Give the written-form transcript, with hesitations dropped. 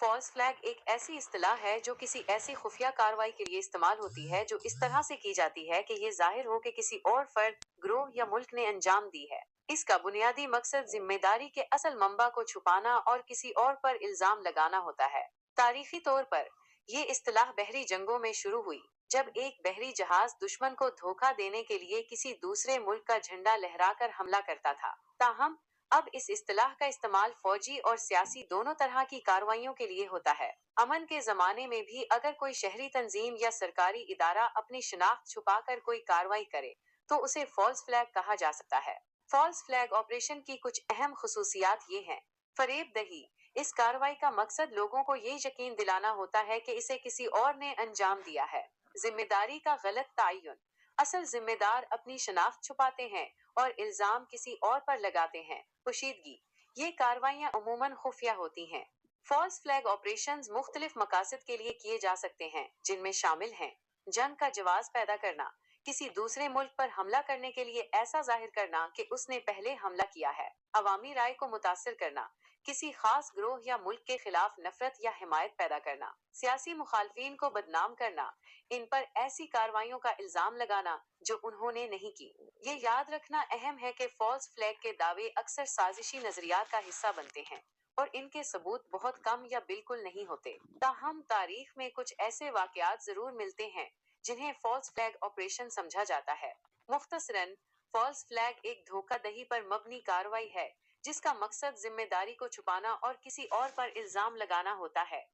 False flag एक ऐसी इस्तिलाह है जो किसी ऐसी खुफिया कार्रवाई के लिए इस्तेमाल होती है जो इस तरह से की जाती है कि ये जाहिर हो कि किसी और फर्द, ग्रोह या मुल्क ने अंजाम दी है। इसका बुनियादी मकसद जिम्मेदारी के असल मंबा को छुपाना और किसी और पर इल्जाम लगाना होता है। तारीखी तौर पर ये इस्तिलाह बहरी जंगों में शुरू हुई, जब एक बहरी जहाज दुश्मन को धोखा देने के लिए किसी दूसरे मुल्क का झंडा लहराकर हमला करता था। ताहम अब इस इस्तिलाह का इस्तेमाल फौजी और सियासी दोनों तरह की कार्रवाइयों के लिए होता है। अमन के जमाने में भी अगर कोई शहरी तंजीम या सरकारी इदारा अपनी शिनाख्त छुपाकर कोई कार्रवाई करे तो उसे फॉल्स फ्लैग कहा जा सकता है। फॉल्स फ्लैग ऑपरेशन की कुछ अहम खुसूसियात ये हैं। फरेब दही। इस कार्रवाई का मकसद लोगों को ये यकीन दिलाना होता है कि इसे किसी और ने अंजाम दिया है। जिम्मेदारी का गलत तायुन। असल जिम्मेदार अपनी शनाख्त छुपाते हैं और इल्जाम किसी और पर लगाते हैं। पोशीदगी। ये कार्रवाइयां अमूमन खुफिया होती हैं। फॉल्स फ्लैग ऑपरेशंस मुख्तलिफ मकासद के लिए किए जा सकते हैं, जिनमें शामिल हैं जंग का जवाब पैदा करना, किसी दूसरे मुल्क पर हमला करने के लिए ऐसा जाहिर करना कि उसने पहले हमला किया है, अवामी राय को मुतासिर करना, किसी खास ग्रोह या मुल्क के खिलाफ नफरत या हिमायत पैदा करना, सियासी मुखालफिन को बदनाम करना, इन पर ऐसी कार्रवाइयों का इल्जाम लगाना जो उन्होंने नहीं की। ये याद रखना अहम है कि फॉल्स फ्लैग के दावे अक्सर साजिशी नजरियात का हिस्सा बनते हैं और इनके सबूत बहुत कम या बिल्कुल नहीं होते। ताहम तारीख में कुछ ऐसे वाकयात जरूर मिलते हैं जिन्हें फॉल्स फ्लैग ऑपरेशन समझा जाता है। मुख्तसरन, फॉल्स फ्लैग एक धोखाधड़ी पर मबनी कार्रवाई है जिसका मकसद जिम्मेदारी को छुपाना और किसी और पर इल्जाम लगाना होता है।